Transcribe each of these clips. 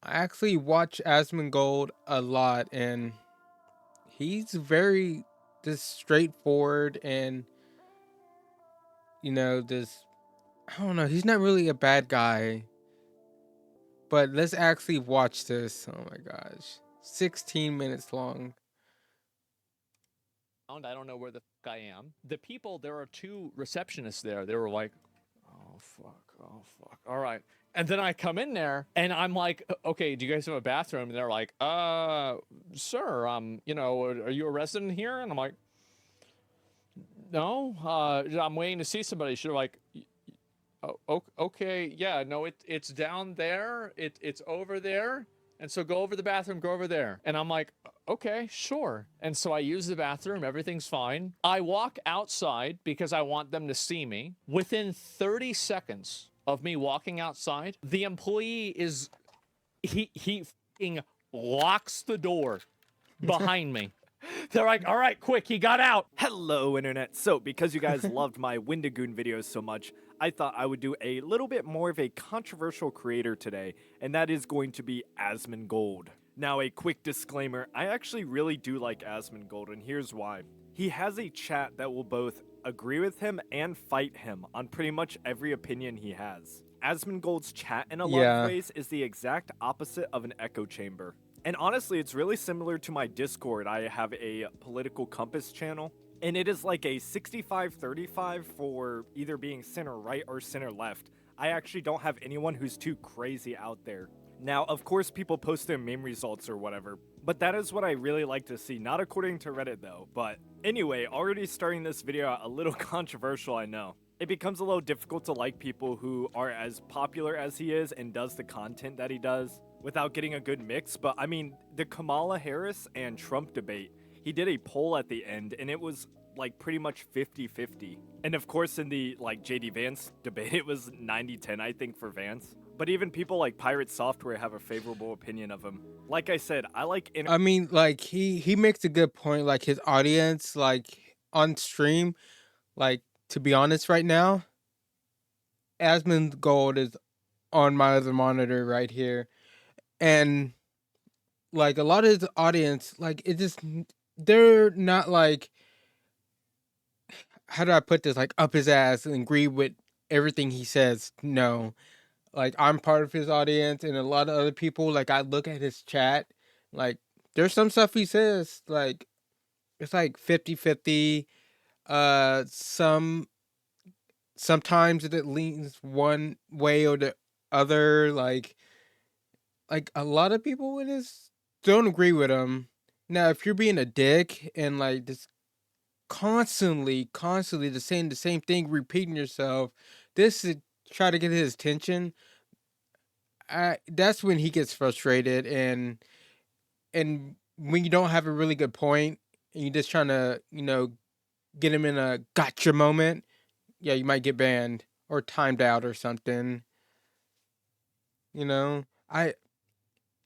I actually watch Asmongold a lot, and he's very just straightforward and this I don't know, he's not really a bad guy. But let's actually watch this. Oh my gosh. 16 minutes long. I don't know where the fuck I am. The people, there are two receptionists there. They were like, oh fuck, oh fuck. All right. And then I come in there and I'm like, okay, do you guys have a bathroom? And they're like, sir, are you a resident here? And I'm like, no, I'm waiting to see somebody. She's like, oh, okay, yeah, no, it's down there. It's over there. And so go over the bathroom, go over there. And I'm like, okay, sure. And so I use the bathroom, everything's fine. I walk outside because I want them to see me. Within 30 seconds of me walking outside, the employee is he fucking locks the door behind me. They're like, all right, quick, he got out. Hello, Internet. So, because you guys loved my Windigoon videos so much, I thought I would do a little bit more of a controversial creator today, and that is going to be Asmongold. Now, a quick disclaimer, I actually really do like Asmongold, and here's why. He has a chat that will both agree with him and fight him on pretty much every opinion he has. Asmongold's chat in a lot of Yeah. ways is the exact opposite of an echo chamber. And honestly, it's really similar to my Discord. I have a political compass channel, and it is like a 65-35 for either being center right or center left. I actually don't have anyone who's too crazy out there. Now, of course, people post their meme results or whatever, but that is what I really like to see, not according to Reddit though. But anyway, already starting this video out a little controversial, I know. It becomes a little difficult to like people who are as popular as he is and does the content that he does without getting a good mix. But I mean, the Kamala Harris and Trump debate, he did a poll at the end and it was like pretty much 50-50. And of course in the like JD Vance debate, it was 90-10 I think for Vance. But even people like Pirate Software have a favorable opinion of him. Like I said, I like I mean, like he makes a good point. Like his audience, like on stream, like to be honest, right now, Asmongold is on my other monitor right here, and like a lot of his audience, like it just they're not like, how do I put this, like up his ass and agree with everything he says. No, like I'm part of his audience, and a lot of other people, like I look at his chat, like there's some stuff he says, like it's like 50-50. Sometimes it leans one way or the other. Like a lot of people in this don't agree with him. Now, if you're being a dick and like just constantly the same thing, repeating yourself, this is try to get his attention. That's when he gets frustrated, and when you don't have a really good point and you're just trying to get him in a gotcha moment, yeah, you might get banned or timed out or something. I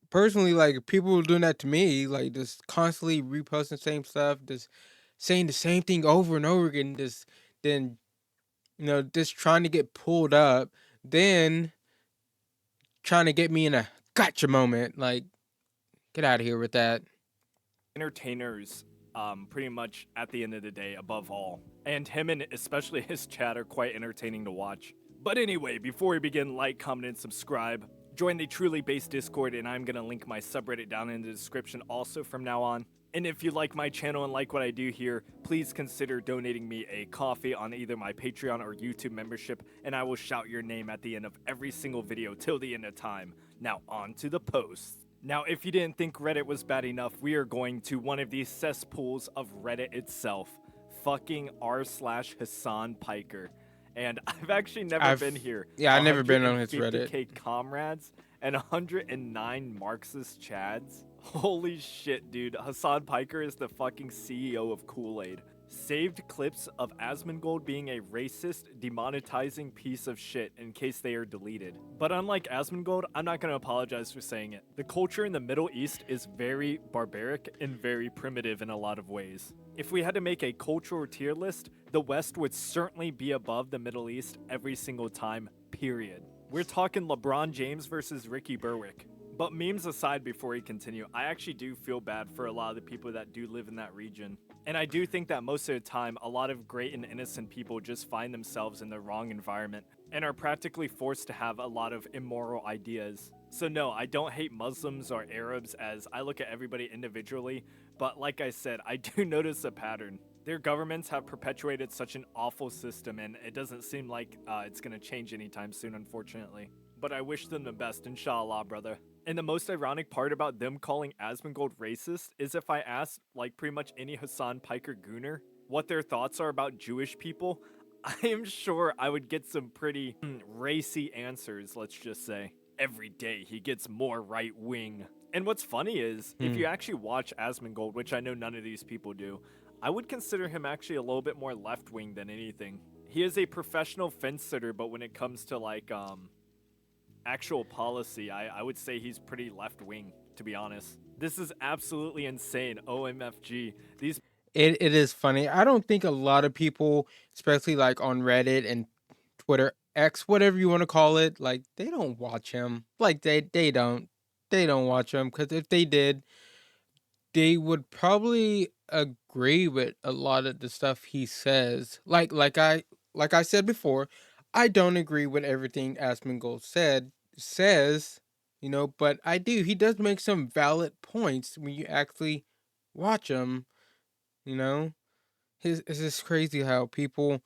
personally, like, people doing that to me, like just constantly reposting the same stuff, just saying the same thing over and over again, just then just trying to get pulled up, then trying to get me in a gotcha moment. Like, get out of here with that. entertainers pretty much at the end of the day above all. And him and especially his chat are quite entertaining to watch. But anyway, before we begin, like, comment, and subscribe. Join the Truly Based Discord, and I'm gonna link my subreddit down in the description also from now on. And if you like my channel and like what I do here, please consider donating me a coffee on either my Patreon or YouTube membership, and I will shout your name at the end of every single video till the end of time. Now on to the post. Now, if you didn't think Reddit was bad enough, we are going to one of these cesspools of Reddit itself. Fucking r/Hassan Piker. And I've actually never been here. Yeah, I've never been on his Reddit. 150k comrades and 109 Marxist chads. Holy shit, dude. Hassan Piker is the fucking CEO of Kool-Aid. Saved clips of Asmongold being a racist, demonetizing piece of shit in case they are deleted. But unlike Asmongold, I'm not going to apologize for saying it. The culture in the Middle East is very barbaric and very primitive in a lot of ways. If we had to make a cultural tier list, the West would certainly be above the Middle East every single time, period. We're talking LeBron James versus Ricky Berwick. But memes aside, before we continue, I actually do feel bad for a lot of the people that do live in that region. And I do think that most of the time, a lot of great and innocent people just find themselves in the wrong environment and are practically forced to have a lot of immoral ideas. So, no, I don't hate Muslims or Arabs as I look at everybody individually, but like I said, I do notice a pattern. Their governments have perpetuated such an awful system, and it doesn't seem like it's gonna change anytime soon, unfortunately. But I wish them the best, inshallah, brother. And the most ironic part about them calling Asmongold racist is if I asked, like, pretty much any Hassan Piker Gooner what their thoughts are about Jewish people, I am sure I would get some pretty racy answers, let's just say. Every day he gets more right wing. And what's funny is, if Hmm. you actually watch Asmongold, which I know none of these people do, I would consider him actually a little bit more left wing than anything. He is a professional fence sitter, but when it comes to like actual policy, I would say he's pretty left wing, to be honest. This is absolutely insane. OMFG. These It is funny. I don't think a lot of people, especially like on Reddit and Twitter, X, whatever you want to call it, like they don't watch him. Like they don't watch him because if they did, they would probably agree with a lot of the stuff he says. Like I said before, I don't agree with everything Asmongold says, but I do. He does make some valid points when you actually watch him. You know, it's just crazy how people.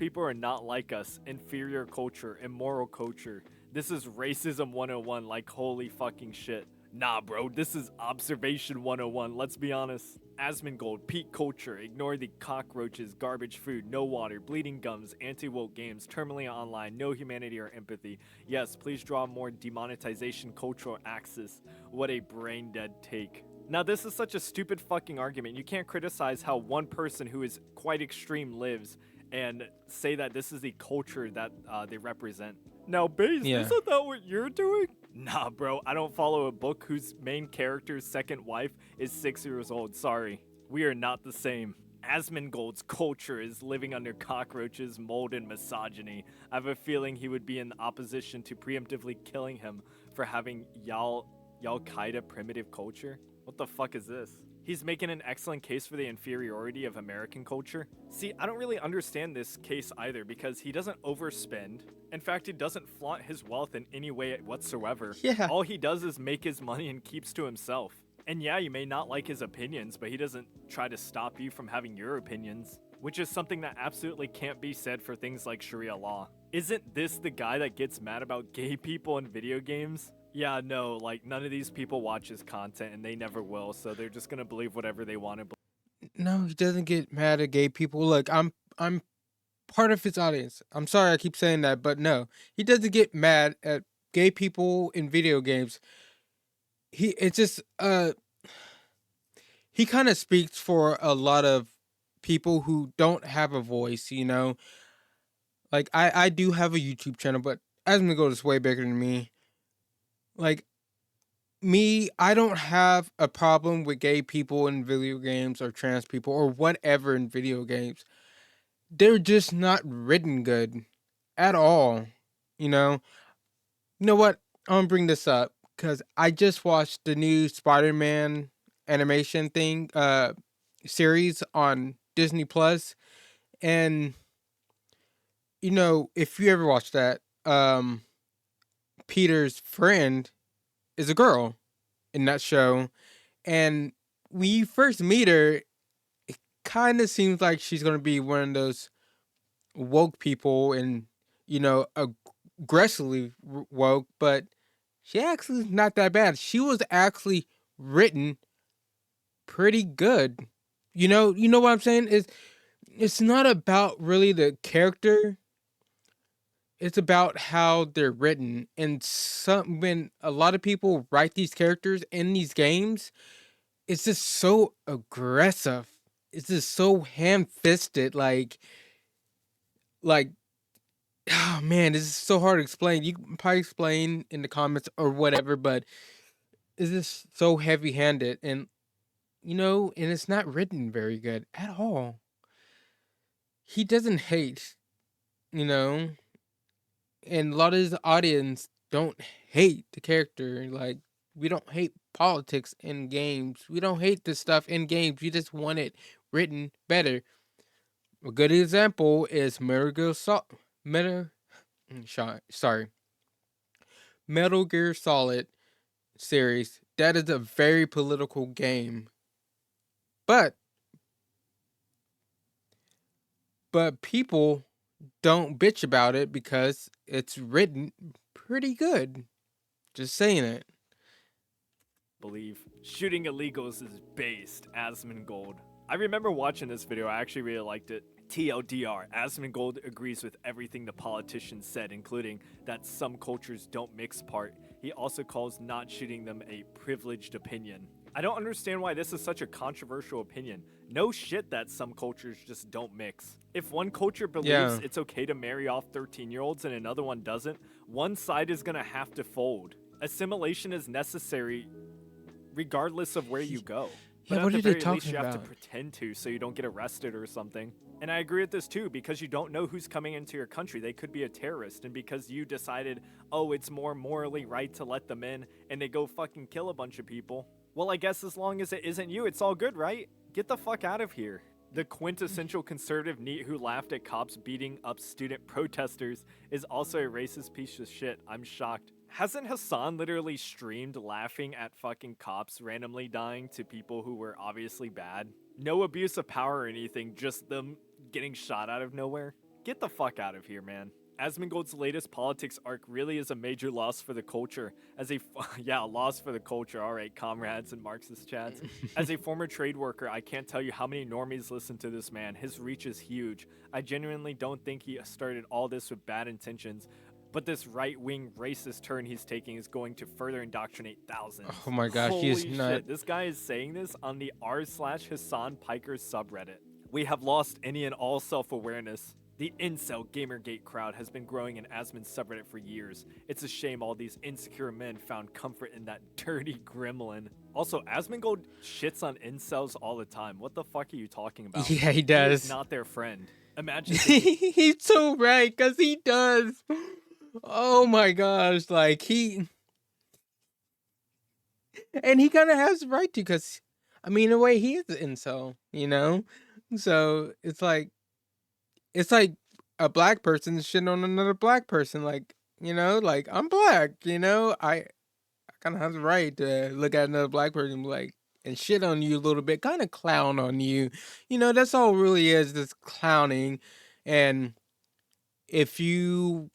people are not like us. Inferior culture, immoral culture. This is racism 101, like holy fucking shit. Nah, bro, this is observation 101, let's be honest. Asmongold, peak culture, ignore the cockroaches, garbage food, no water, bleeding gums, anti-woke games, terminally online, no humanity or empathy. Yes, please draw more demonetization cultural axis. What a brain dead take. Now, this is such a stupid fucking argument. You can't criticize how one person who is quite extreme lives and say that this is the culture that they represent. Now, Based, Yeah. isn't that what you're doing? Nah, bro, I don't follow a book whose main character's second wife is 6 years old. Sorry. We are not the same. Asmongold's culture is living under cockroaches, mold, and misogyny. I have a feeling he would be in opposition to preemptively killing him for having Al-Qaeda primitive culture. What the fuck is this? He's making an excellent case for the inferiority of American culture. See, I don't really understand this case either because he doesn't overspend. In fact, he doesn't flaunt his wealth in any way whatsoever. Yeah. All he does is make his money and keeps to himself. And yeah, you may not like his opinions, but he doesn't try to stop you from having your opinions, which is something that absolutely can't be said for things like Sharia law. Isn't this the guy that gets mad about gay people in video games? Yeah, no, like none of these people watch his content and they never will, so they're just gonna believe whatever they want to believe. No, he doesn't get mad at gay people. Look, I'm part of his audience. I'm sorry I keep saying that, but no, he doesn't get mad at gay people in video games. It's just he kind of speaks for a lot of people who don't have a voice. Like I do have a YouTube channel, but Asmongold is way bigger than me. Like me, I don't have a problem with gay people in video games or trans people or whatever in video games. They're just not written good at all. You know? You know what? I'm gonna bring this up because I just watched the new Spider-Man animation thing series on Disney Plus, and if you ever watch that, Peter's friend is a girl in that show, and when you first meet her, it kind of seems like she's gonna be one of those woke people, and aggressively woke, but she actually is not that bad. She was actually written pretty good. You know what I'm saying? It's not about really the character. It's about how they're written. And when a lot of people write these characters in these games, it's just so aggressive. It's just so ham-fisted. Like, oh man, this is so hard to explain. You can probably explain in the comments or whatever, but it's just so heavy-handed, and it's not written very good at all. He doesn't hate, you know, and a lot of his audience don't hate the character. Like, we don't hate politics in games. We don't hate this stuff in games. We just want it written better. A good example is sorry, Metal Gear Solid series. That is a very political game, but people don't bitch about it because it's written pretty good. Just saying it. Believe shooting illegals is based. Asmongold. I remember watching this video. I actually really liked it. TLDR, Asmongold agrees with everything the politician said, including that some cultures don't mix part. He also calls not shooting them a privileged opinion. I don't understand why this is such a controversial opinion. No shit that some cultures just don't mix. If one culture believes Yeah. it's okay to marry off 13-year-olds and another one doesn't, one side is gonna have to fold. Assimilation is necessary regardless of where you go. But Yeah, at what the are they very least, talking you have to about? pretend to so you don't get arrested or something. And I agree with this too, because you don't know who's coming into your country. They could be a terrorist, and because you decided, oh, it's more morally right to let them in, and they go fucking kill a bunch of people. Well, I guess as long as it isn't you, it's all good, right? Get the fuck out of here. The quintessential conservative NEET who laughed at cops beating up student protesters is also a racist piece of shit. I'm shocked. Hasn't Hassan literally streamed laughing at fucking cops randomly dying to people who were obviously bad? No abuse of power or anything, just them getting shot out of nowhere? Get the fuck out of here, man. Asmongold's latest politics arc really is a major loss for the culture. Yeah, a loss for the culture. All right, comrades and Marxist chats. As a former trade worker, I can't tell you how many normies listen to this man. His reach is huge. I genuinely don't think he started all this with bad intentions, but this right-wing racist turn he's taking is going to further indoctrinate thousands. Oh my gosh, he is Holy not. shit, this guy is saying this on the r/Hassan Piker subreddit. We have lost any and all self-awareness. The incel Gamergate crowd has been growing in Asmon's subreddit for years. It's a shame all these insecure men found comfort in that dirty gremlin. Also, Asmongold shits on incels all the time. What the fuck are you talking about? Yeah, he He does. is not their friend. Imagine He's so right, cause he does. Oh my gosh, like and he kind of has the right to, cause I mean, in a way, he is an incel, you know. So it's like a black person shitting on another black person, like, you know, like, I'm black, you know, I kind of have the right to look at another black person and be like, and shit on you a little bit, kind of clown on you, you know. That's all it really is, this clowning. And if you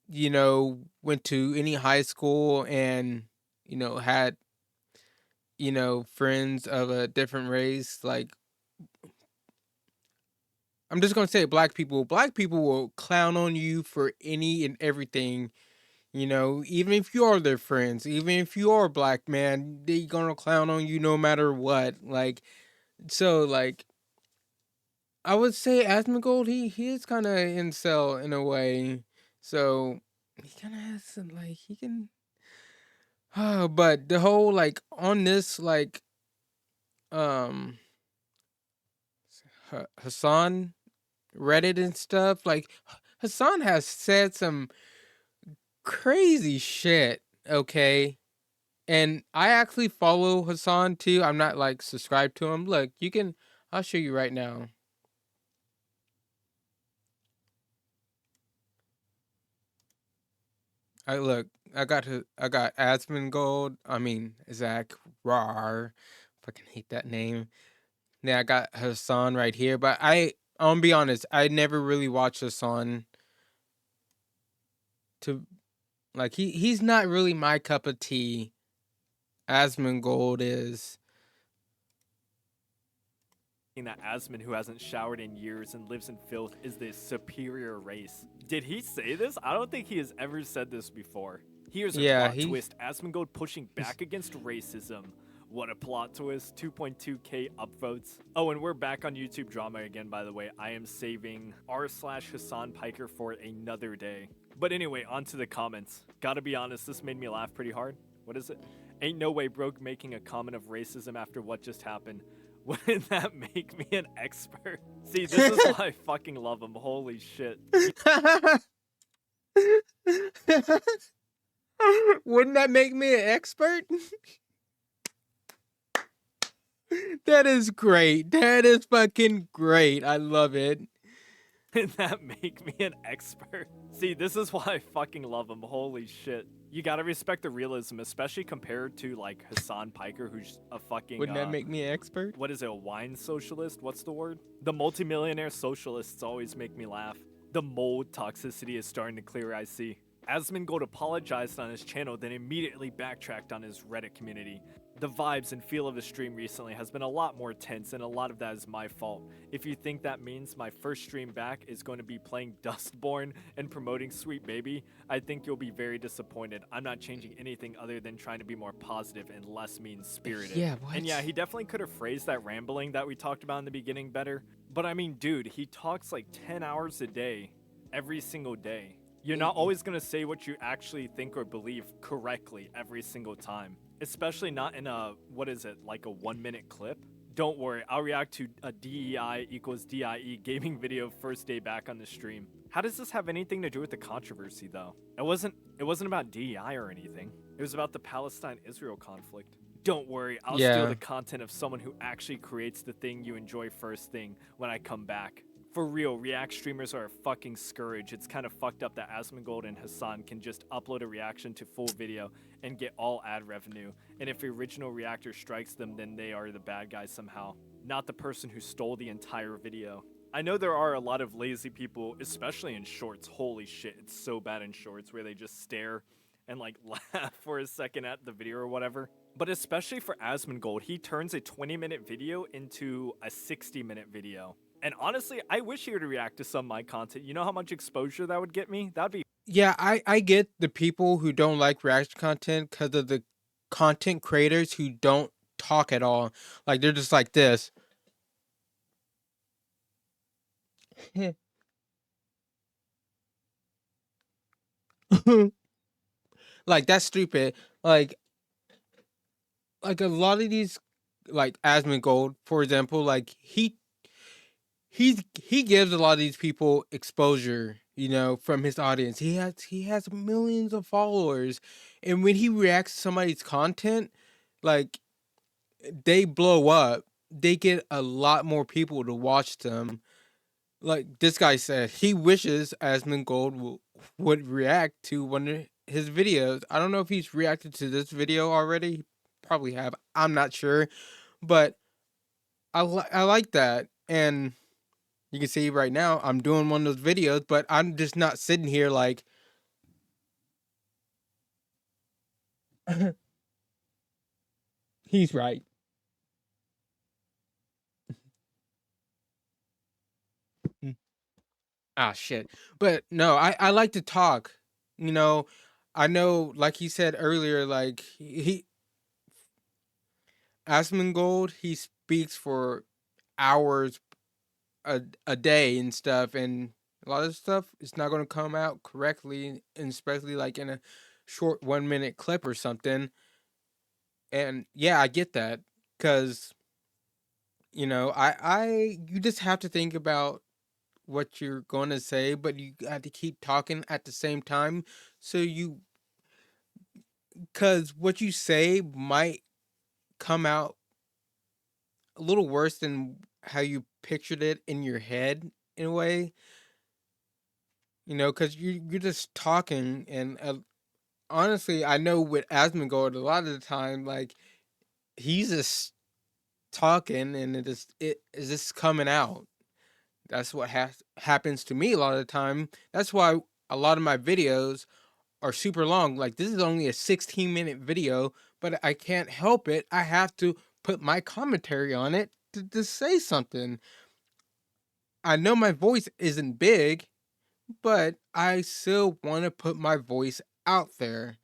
know, went to any high school and, you know, had, you know, friends of a different race, like, I'm just gonna say black people will clown on you for any and everything, you know, even if you are their friends, even if you are black, man, they gonna clown on you no matter what. Like, so, like, I would say Asmongold, he is kind of incel in a way. So he kind of has some, like, he can. But the whole, like, on this, like, um Hassan Reddit and stuff, like, Hassan has said some crazy shit. Okay. And I actually follow Hassan too. I'm not like subscribed to him. Look, you can. I'll show you right now. I look. I got Asmongold. I mean Zach Rar. Fucking hate that name. Yeah, I got Hassan right here. But I'm gonna be honest. I never really watched Hassan. To like, he's not really my cup of tea. Asmongold is. that Asmon, who hasn't showered in years and lives in filth, is the superior race. Did he say this? I don't think he has ever said this before. Here's a Yeah, plot twist. Asmongold pushing back against racism. What a plot twist. 2.2k upvotes. Oh, and we're back on YouTube drama again, by the way. I am saving r/Hassan Piker for another day. But anyway, on to the comments. Gotta be honest, this made me laugh pretty hard. What is it? Ain't no way Broke making a comment of racism after what just happened. Wouldn't that make me an expert? See, this is why I fucking love him. Holy shit. Wouldn't that make me an expert? That is great. That is fucking great. I love it. Did that make me an expert? See, this is why I fucking love him. Holy shit. You gotta respect the realism, especially compared to like Hassan Piker, who's a fucking Wouldn't that make me an expert? what is it, a wine socialist? What's the word? The multimillionaire socialists always make me laugh. The mold toxicity is starting to clear, I see. Asmongold apologized on his channel, then immediately backtracked on his Reddit community. The vibes and feel of the stream recently has been a lot more tense, and a lot of that is my fault. If you think that means my first stream back is going to be playing Dustborn and promoting Sweet Baby, I think you'll be very disappointed. I'm not changing anything other than trying to be more positive and less mean-spirited. Yeah, what? And yeah, he definitely could have phrased that rambling that we talked about in the beginning better. But I mean, dude, he talks like 10 hours a day, every single day. You're not always going to say what you actually think or believe correctly every single time. Especially not in a, what is it, like a 1-minute clip? Don't worry, I'll react to a DEI equals DIE gaming video first day back on the stream. How does this have anything to do with the controversy though? It wasn't about DEI or anything. It was about the Palestine-Israel conflict. Don't worry, I'll steal the content of someone who actually creates the thing you enjoy first thing when I come back. For real, React streamers are a fucking scourge. It's kind of fucked up that Asmongold and Hassan can just upload a reaction to full video and get all ad revenue. And if the original reactor strikes them, then they are the bad guy somehow, not the person who stole the entire video. I know there are a lot of lazy people, especially in shorts. Holy shit, it's so bad in shorts where they just stare and like laugh for a second at the video or whatever. But especially for Asmongold, he turns a 20-minute video into a 60-minute video. And honestly, I wish he would react to some of my content. You know how much exposure that would get me? That'd be... Yeah, I get the people who don't like reaction content because of the content creators who don't talk at all. Like, they're just like this. Like, that's stupid. Like a lot of these, like Asmongold, for example, like he gives a lot of these people exposure, you know, from his audience. He has millions of followers, and when he reacts to somebody's content, like, they blow up. They get a lot more people to watch them. Like this guy said, he wishes Asmongold would react to one of his videos. I don't know if he's reacted to this video already. Probably have. I'm not sure, but I like that. And you can see right now I'm doing one of those videos, but I'm just not sitting here like he's right. Ah, shit. But no, I like to talk. You know, I know, like he said earlier, like he Asmongold, he speaks for hours a day and stuff, and a lot of stuff is not going to come out correctly, and especially like in a short 1 minute clip or something. And yeah, I get that, because you know, you just have to think about what you're going to say, but you have to keep talking at the same time, so you, because what you say might come out a little worse than how you pictured it in your head, in a way. You know, because you're just talking, and honestly, I know with Asmongold, a lot of the time, like, he's just talking, and it is just coming out. That's what happens to me a lot of the time. That's why a lot of my videos are super long. Like, this is only a 16-minute video, but I can't help it. I have to put my commentary on it to say something. I know my voice isn't big, but I still want to put my voice out there.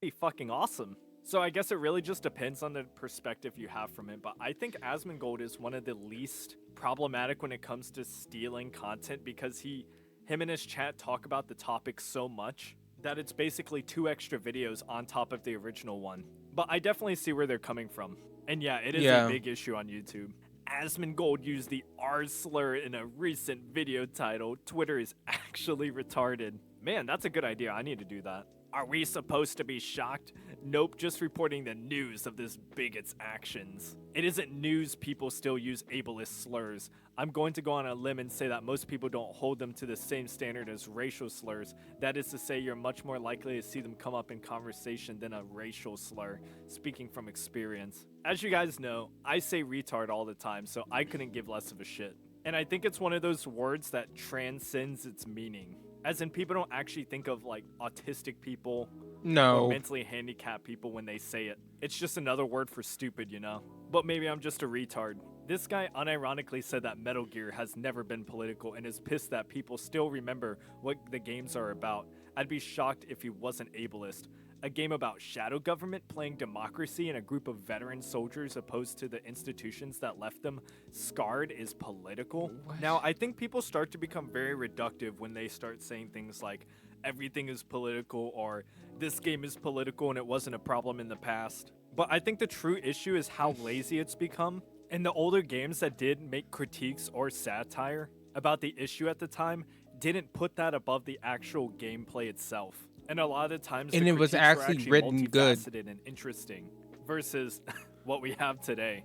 Be fucking awesome. So I guess it really just depends on the perspective you have from it, but I think Asmongold is one of the least problematic when it comes to stealing content, because him and his chat talk about the topic so much that it's basically 2 extra videos on top of the original one. But I definitely see where they're coming from. And yeah, it is a big issue on YouTube. Asmongold used the R slur in a recent video title. Twitter is actually retarded. Man, that's a good idea. I need to do that. Are we supposed to be shocked? Nope, just reporting the news of this bigot's actions. It isn't news people still use ableist slurs. I'm going to go on a limb and say that most people don't hold them to the same standard as racial slurs. That is to say, you're much more likely to see them come up in conversation than a racial slur, speaking from experience. As you guys know, I say retard all the time, so I couldn't give less of a shit. And I think it's one of those words that transcends its meaning. As in, people don't actually think of like autistic people or No. mentally handicapped people when they say it. It's just another word for stupid, you know? But maybe I'm just a retard. This guy unironically said that Metal Gear has never been political and is pissed that people still remember what the games are about. I'd be shocked if he wasn't ableist. A game about shadow government playing democracy and a group of veteran soldiers opposed to the institutions that left them scarred is political. What? Now, I think people start to become very reductive when they start saying things like, everything is political, or this game is political and it wasn't a problem in the past. But I think the true issue is how lazy it's become. And the older games that did make critiques or satire about the issue at the time didn't put that above the actual gameplay itself. And a lot of the times, And the it was critiques were actually written good. multifaceted and interesting versus what we have today.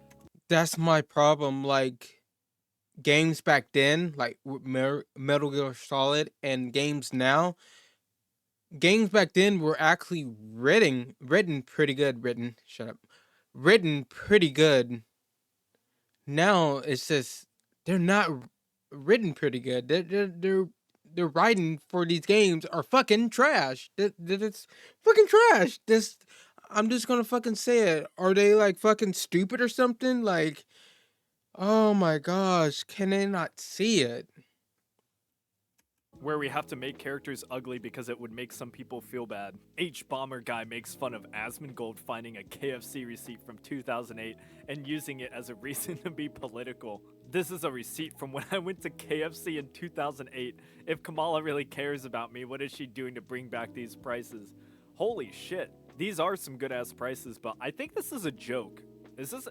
That's my problem. Like, games back then, like Metal Gear Solid, and games now. Games back then were actually written pretty good. Written pretty good. Now it's just they're not written pretty good. They're writing for these games are fucking trash. It's fucking trash. This I'm just gonna fucking say it. Are they like fucking stupid or something? Like, oh my gosh, can they not see it? Where we have to make characters ugly because it would make some people feel bad. H Bomber Guy makes fun of Asmongold finding a KFC receipt from 2008 and using it as a reason to be political. This is a receipt from when I went to KFC in 2008. If Kamala really cares about me, what is she doing to bring back these prices? Holy shit. These are some good ass prices, but I think this is a joke. This is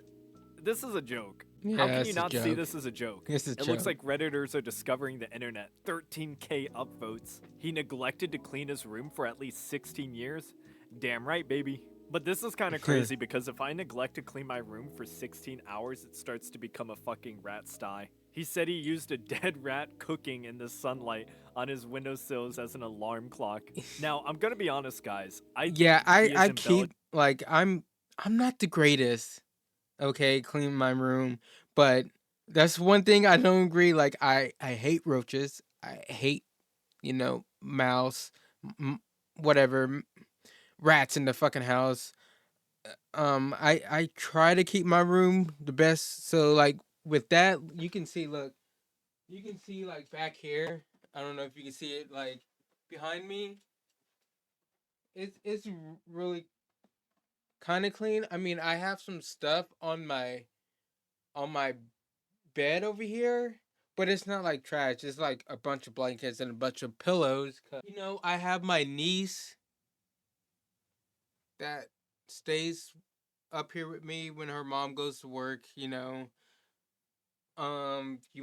a joke. Yeah, How can it's you a not see joke. this as a joke? It's a It looks joke. like Redditors are discovering the internet. 13K upvotes. He neglected to clean his room for at least 16 years? Damn right, baby. But this is kind of crazy because if I neglect to clean my room for 16 hours, it starts to become a fucking rat sty. He said he used a dead rat cooking in the sunlight on his windowsills as an alarm clock. Now, I'm gonna be honest, guys. I think Yeah, he is I embellish- keep like I'm not the greatest. Okay, clean my room, but that's one thing I don't agree. Like I hate roaches. I hate mouse, whatever, rats in the fucking house. I try to keep my room the best. So like with that, you can see. Look, you can see like back here. I don't know if you can see it. Like behind me, it's really kind of clean. I mean, I have some stuff on my bed over here, but it's not like trash. It's like a bunch of blankets and a bunch of pillows. I have my niece that stays up here with me when her mom goes to work. You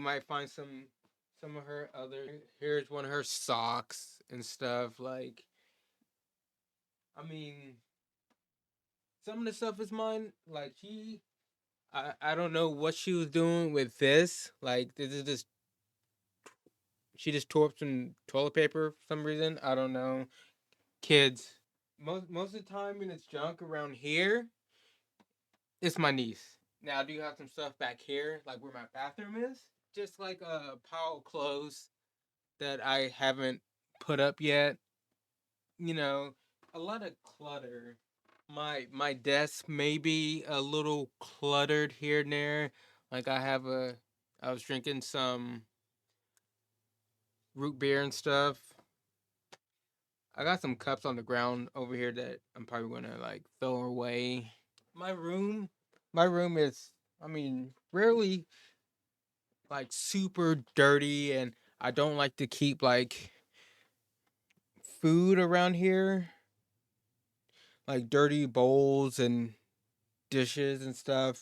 might find some of her other. Here's one of her socks and stuff. Like, I mean, some of the stuff is mine. Like I don't know what she was doing with this. Like, this is just she just tore up some toilet paper for some reason. I don't know. Kids. Most of the time when it's junk around here, it's my niece. Now I do have some stuff back here, like where my bathroom is. Just like a pile of clothes that I haven't put up yet. A lot of clutter. My desk may be a little cluttered here and there. Like I was drinking some root beer and stuff. I got some cups on the ground over here that I'm probably gonna like throw away. My room, my room is, I mean, rarely like super dirty, and I don't like to keep like food around here, like dirty bowls and dishes and stuff.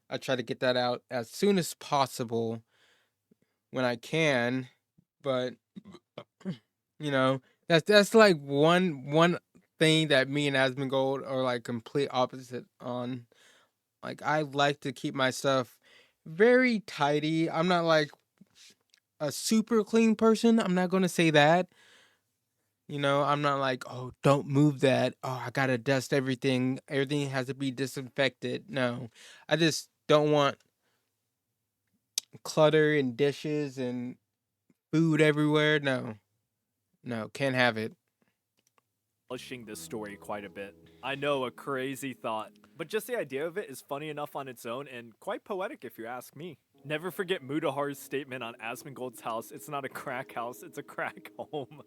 I try to get that out as soon as possible when I can. But you know, that's like one thing that me and Asmongold are like complete opposite on. Like I like to keep my stuff very tidy. I'm not like a super clean person. I'm not gonna say that. I'm not like, oh, don't move that. Oh, I gotta dust everything. Everything has to be disinfected. No, I just don't want clutter and dishes and food everywhere. No, no, can't have it. Embellishing this story quite a bit. I know, a crazy thought, but just the idea of it is funny enough on its own and quite poetic if you ask me. Never forget Mudahar's statement on Asmongold's house. It's not a crack house, it's a crack home.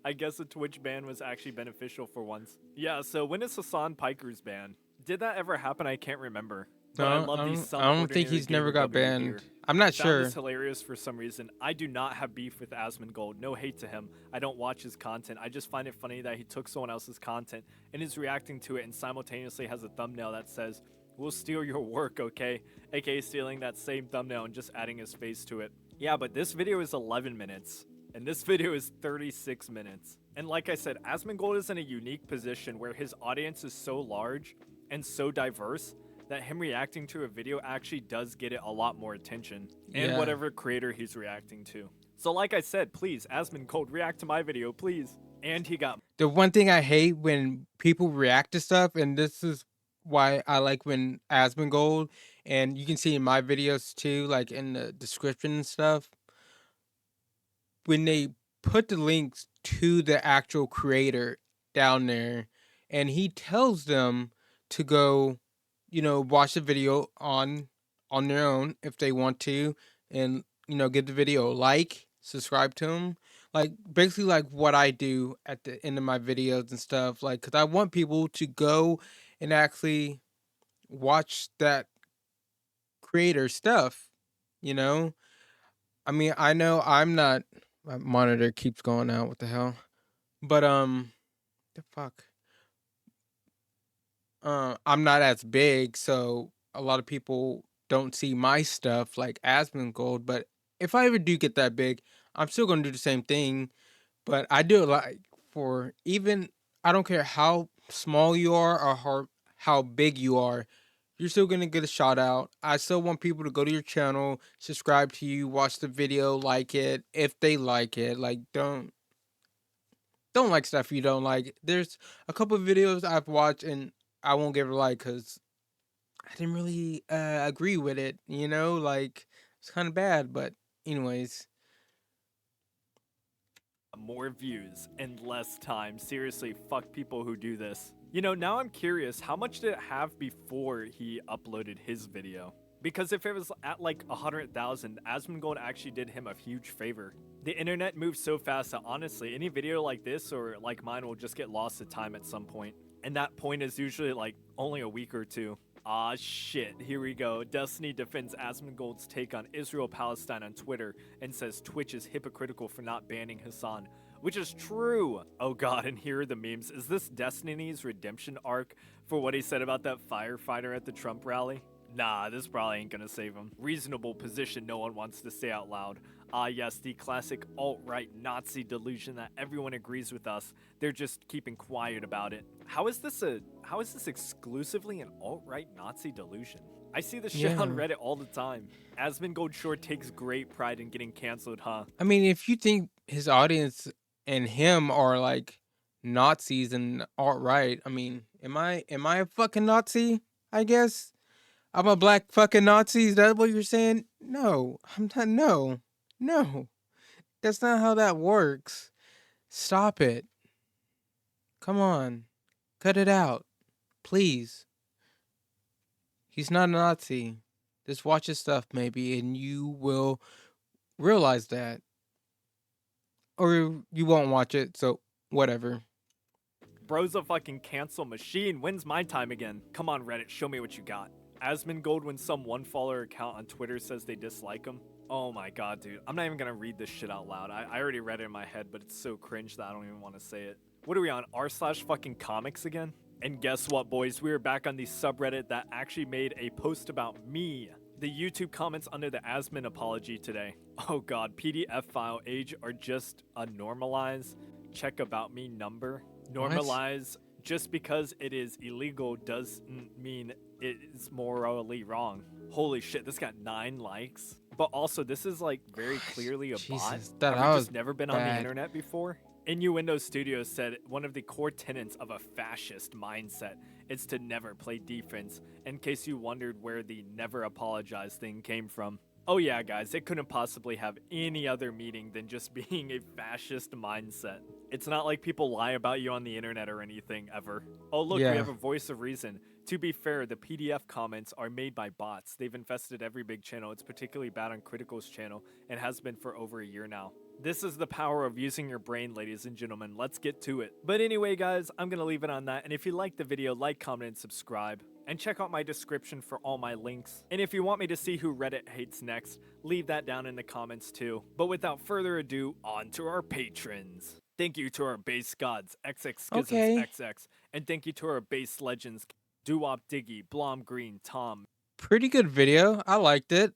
I guess a Twitch ban was actually beneficial for once. Yeah, so when is Hassan Piker's ban? Did that ever happen? I can't remember. But I No, love these I some don't think ordinary he's never gamer got W banned. here. I'm I not found sure. this hilarious for some reason. I do not have beef with Asmongold. No hate to him. I don't watch his content. I just find it funny that he took someone else's content and is reacting to it and simultaneously has a thumbnail that says, "We'll steal your work, okay?" AKA stealing that same thumbnail and just adding his face to it. Yeah, but this video is 11 minutes. And this video is 36 minutes. And like I said, Asmongold is in a unique position where his audience is so large and so diverse that him reacting to a video actually does get it a lot more attention and Yeah. whatever creator he's reacting to. So like I said, please, Asmongold, react to my video, please. And he got The one thing I hate when people react to stuff, and this is why I like when Asmongold, and you can see in my videos too, like in the description and stuff, when they put the links to the actual creator down there, and he tells them to go, watch the video on their own if they want to, and give the video a like, subscribe to him, like basically like what I do at the end of my videos and stuff, like because I want people to go and actually watch that creator stuff, you know. I mean, I know I'm not. My monitor keeps going out. What the hell? But the fuck. I'm not as big, so a lot of people don't see my stuff like Asmongold. But if I ever do get that big, I'm still gonna do the same thing. But I do it like for even. I don't care how small you are or how big you are. You're still gonna get a shout out. I still want people to go to your channel, subscribe to you, watch the video, like it if they like it. Like don't like stuff you don't like. There's a couple of videos I've watched and I won't give it a like because I didn't really agree with it. Like it's kind of bad. But anyways, more views and less time. Seriously, fuck people who do this. Now I'm curious, how much did it have before he uploaded his video? Because if it was at like 100,000, Asmongold actually did him a huge favor. The internet moves so fast that honestly, any video like this or like mine will just get lost to time at some point. And that point is usually like only a week or two. Ah shit, here we go. Destiny defends Asmongold's take on Israel-Palestine on Twitter and says Twitch is hypocritical for not banning Hassan, which is true. Oh god, and here are the memes. Is this Destiny's redemption arc for what he said about that firefighter at the Trump rally? Nah, this probably ain't gonna save him. Reasonable position no one wants to say out loud. Ah yes, the classic alt-right Nazi delusion that everyone agrees with us. They're just keeping quiet about it. How is this exclusively an alt-right Nazi delusion? I see this shit on yeah. Reddit all the time. Asmongold sure takes great pride in getting canceled, huh? I mean, if you think his audience and him are like Nazis and alt right, I mean, am I a fucking Nazi? I guess I'm a black fucking Nazi. Is that what you're saying? No, I'm not. No, no, that's not how that works. Stop it. Come on, cut it out, please. He's not a Nazi. Just watch his stuff, maybe, and you will realize that, or you won't watch it. So whatever. Bro's a fucking cancel machine. When's my time again? Come on, Reddit, show me what you got. Asmongold when some one follower account on Twitter says they dislike him. Oh my god, dude. I'm not even gonna read this shit out loud. I already read it in my head, but it's so cringe that I don't even want to say it. What are we on? R slash fucking comics again? And guess what, boys? We are back on the subreddit that actually made a post about me. The YouTube comments under the Asmon apology today. Oh god, PDF file age are just a normalize. Check about me number. What? Normalize just because it is illegal doesn't mean it is morally wrong. Holy shit, this got 9 likes. But also, this is like very clearly a bot. Jesus, that Have you was just never been on the bad. internet before? Innuendo Studios said one of the core tenets of a fascist mindset is to never play defense, in case you wondered where the never apologize thing came from. Oh yeah, guys, it couldn't possibly have any other meaning than just being a fascist mindset. It's not like people lie about you on the internet or anything, ever. Oh look, we Yeah. have a voice of reason. To be fair, the PDF comments are made by bots. They've infested every big channel. It's particularly bad on Critical's channel, and has been for over a year now. This is the power of using your brain, ladies and gentlemen. Let's get to it. But anyway, guys, I'm going to leave it on that. And if you liked the video, like, comment, and subscribe. And check out my description for all my links. And if you want me to see who Reddit hates next, leave that down in the comments too. But without further ado, on to our patrons. Thank you to our base gods, XX Schisms Okay. XX. And thank you to our base legends, Duop Diggy, Blom Green, Tom. Pretty good video. I liked it.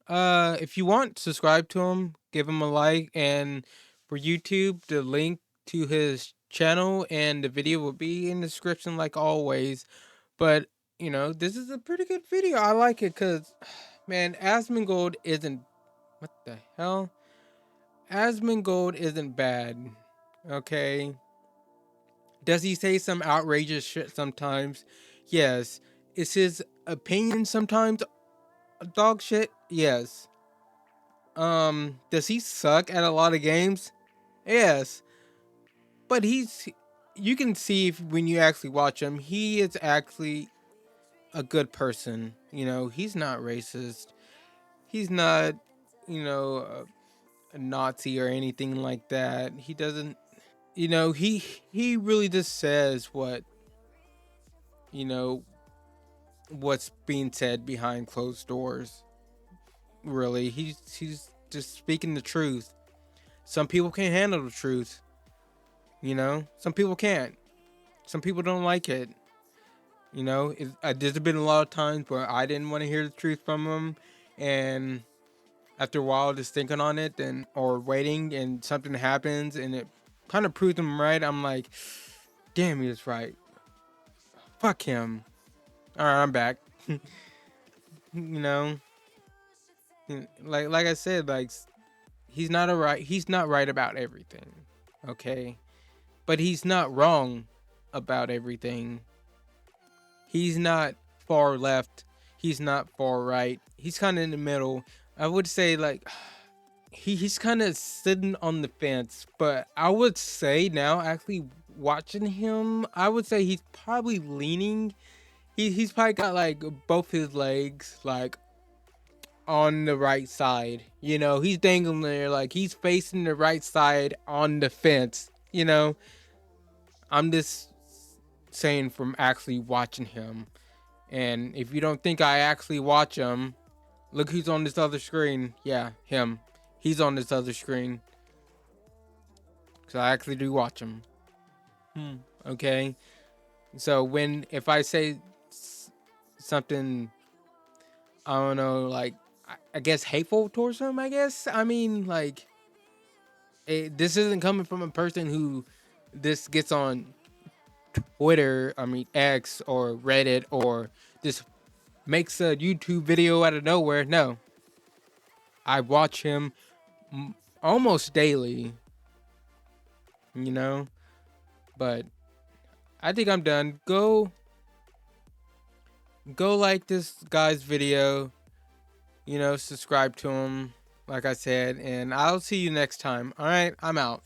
If you want, subscribe to him, give him a like, and for YouTube, the link to his channel and the video will be in the description like always. But, you know, this is a pretty good video. I like it because, man, Asmongold isn't... What the hell? Asmongold isn't bad, okay? Does he say some outrageous shit sometimes? Yes. Is his opinion sometimes dog shit? Yes. Does he suck at a lot of games? Yes. But you can see when you actually watch him, he is actually a good person. You know, he's not racist. He's not, you know, a Nazi or anything like that. He doesn't, you know, he really just says what, you know, what's being said behind closed doors. Really, he's just speaking the truth. Some people can't handle the truth. You know, some people can't. Some people don't like it. You know, there's been a lot of times where I didn't want to hear the truth from him, and after a while, just thinking on it or waiting, and something happens, and it kind of proves him right. I'm like, damn, he was right. Fuck him. All right, I'm back. You know, like I said, like he's not right about everything. Okay, but he's not wrong about everything. He's not far left. He's not far right. He's kind of in the middle. I would say like he's kind of sitting on the fence. But I would say now, actually watching him, I would say he's probably leaning. He's probably got like both his legs like on the right side. You know, he's dangling there like he's facing the right side on the fence. You know, I'm just saying from actually watching him. And if you don't think I actually watch him, look who's on this other screen. Yeah, him. He's on this other screen. So I actually do watch him. Okay. So if I say something, I don't know, like I guess hateful towards him, I guess. I mean, like this isn't coming from a person who this gets on Twitter, I mean X or Reddit, or just makes a YouTube video out of nowhere. No, I watch him almost daily, you know. But I think I'm done. Go like this guy's video, you know, subscribe to him like I said, and I'll see you next time. All right, I'm out.